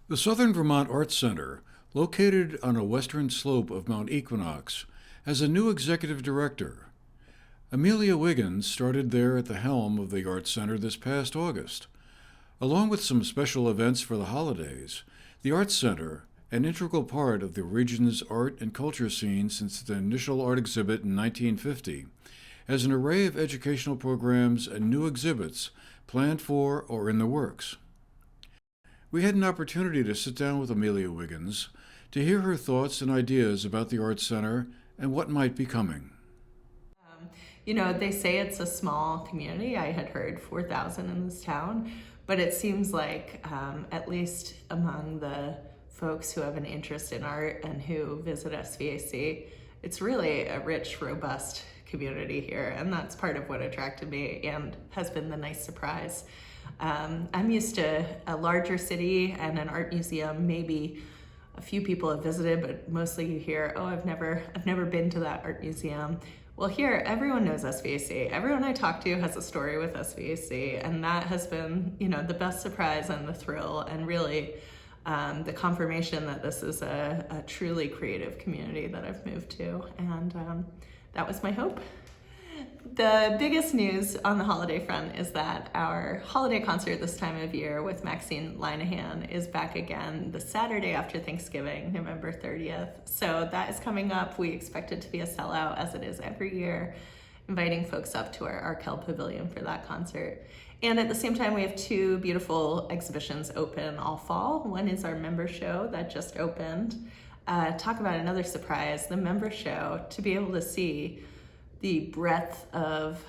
The Southern Vermont Arts Center, located on a western slope of Mount Equinox, has a new executive director. Amelia Wiggins started there at the helm of the Arts Center this past August. Along with some special events for the holidays, the Arts Center, an integral part of the region's art and culture scene since the initial art exhibit in 1950, has an array of educational programs and new exhibits planned for or in the works. We had an opportunity to sit down with Amelia Wiggins to hear her thoughts and ideas about the Arts Center and what might be coming. They say it's a small community. I had heard 4,000 in this town, but it seems like at least among the folks who have an interest in art and who visit SVAC, it's really a rich, robust community here, and that's part of what attracted me and has been the nice surprise. I'm used to a larger city and an art museum. Maybe a few people have visited, but mostly you hear, "Oh, I've never been to that art museum." Well, here everyone knows SVAC. Everyone I talk to has a story with SVAC, and that has been, the best surprise and the thrill, and really the confirmation that this is a truly creative community that I've moved to, and that was my hope. The biggest news on the holiday front is that our holiday concert this time of year with Maxine Linehan is back again the Saturday after Thanksgiving, November 30th. So that is coming up. We expect it to be a sellout, as it is every year, inviting folks up to our Arkell Pavilion for that concert. And at the same time, we have two beautiful exhibitions open all fall. One is our member show that just opened. Talk about another surprise, the member show, to be able to see the breadth of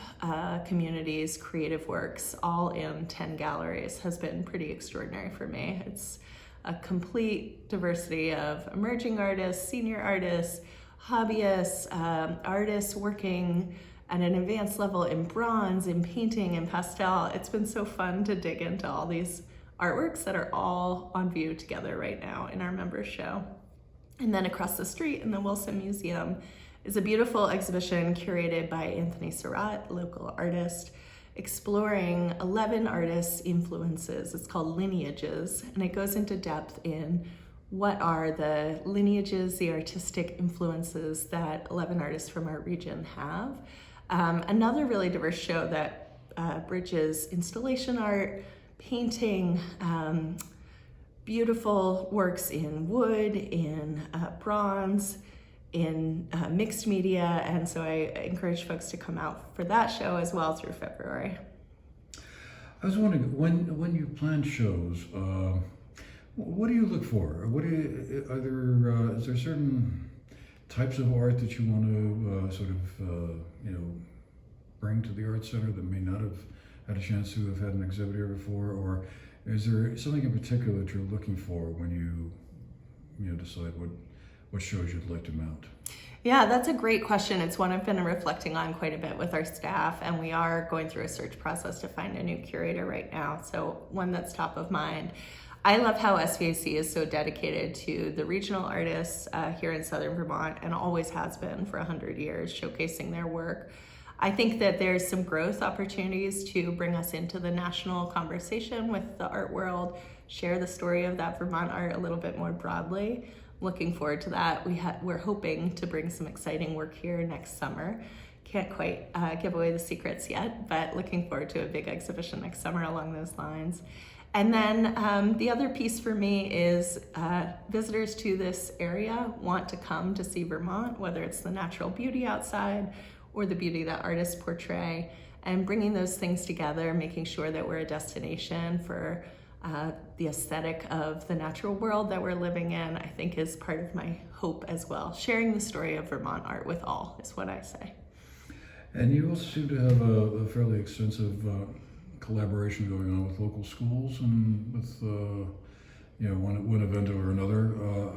communities, creative works, all in 10 galleries, has been pretty extraordinary for me. It's a complete diversity of emerging artists, senior artists, hobbyists, artists working at an advanced level in bronze, in painting, in pastel. It's been so fun to dig into all these artworks that are all on view together right now in our member show. And then across the street in the Wilson Museum is a beautiful exhibition curated by Anthony Surratt, local artist, exploring 11 artists' influences. It's called Lineages, and it goes into depth in what are the lineages, the artistic influences that 11 artists from our region have. Another really diverse show that bridges installation art, painting, beautiful works in wood, in bronze, in mixed media, and so I encourage folks to come out for that show as well through February. I was wondering, when you plan shows, what do you look for? Is there certain types of art that you want to bring to the Arts Center that may not have had a chance to have had an exhibit here before, or is there something in particular that you're looking for when you decide what shows you'd like to mount? Yeah, that's a great question. It's one I've been reflecting on quite a bit with our staff, and we are going through a search process to find a new curator right now, so one that's top of mind. I love how SVAC is so dedicated to the regional artists here in Southern Vermont, and always has been for 100 years, showcasing their work. I think that there's some growth opportunities to bring us into the national conversation with the art world, share the story of that Vermont art a little bit more broadly. Looking forward to that. We're hoping to bring some exciting work here next summer. Can't quite give away the secrets yet, but looking forward to a big exhibition next summer along those lines. And then the other piece for me is visitors to this area want to come to see Vermont, whether it's the natural beauty outside or the beauty that artists portray, and bringing those things together, making sure that we're a destination for the aesthetic of the natural world that we're living in, I think is part of my hope as well. Sharing the story of Vermont art with all is what I say. And you also seem to have a fairly extensive collaboration going on with local schools and with one event or another.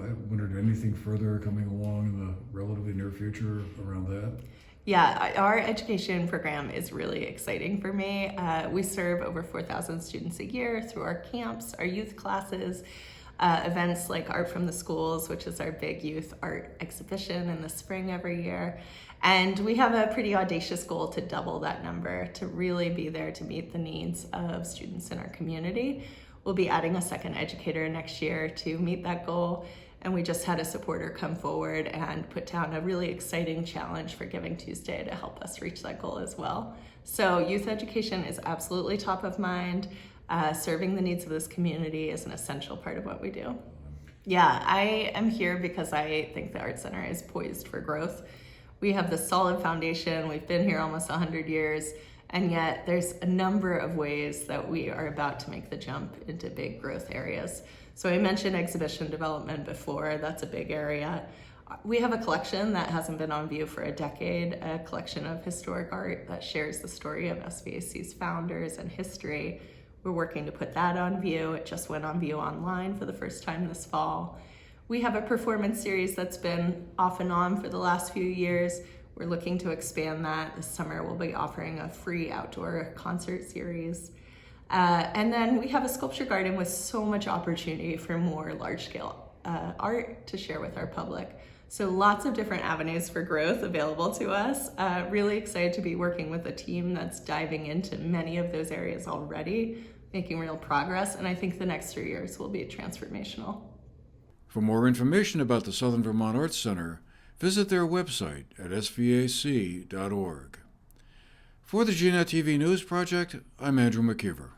I wondered, anything further coming along in the relatively near future around that? Yeah, our education program is really exciting for me. We serve over 4,000 students a year through our camps, our youth classes, events like Art from the Schools, which is our big youth art exhibition in the spring every year. And we have a pretty audacious goal to double that number, to really be there to meet the needs of students in our community. We'll be adding a second educator next year to meet that goal. And we just had a supporter come forward and put down a really exciting challenge for Giving Tuesday to help us reach that goal as well. So youth education is absolutely top of mind. Serving the needs of this community is an essential part of what we do. Yeah, I am here because I think the Arts Center is poised for growth. We have this solid foundation. We've been here almost 100 years, and yet there's a number of ways that we are about to make the jump into big growth areas. So I mentioned exhibition development before. That's a big area. We have a collection that hasn't been on view for a decade, a collection of historic art that shares the story of SVAC's founders and history. We're working to put that on view. It just went on view online for the first time this fall. We have a performance series that's been off and on for the last few years. We're looking to expand that. This summer we'll be offering a free outdoor concert series. And then we have a sculpture garden with so much opportunity for more large-scale art to share with our public. So lots of different avenues for growth available to us. Really excited to be working with a team that's diving into many of those areas already, making real progress, and I think the next 3 years will be transformational. For more information about the Southern Vermont Arts Center, visit their website at svac.org. For the GNAT-TV News Project, I'm Andrew McKeever.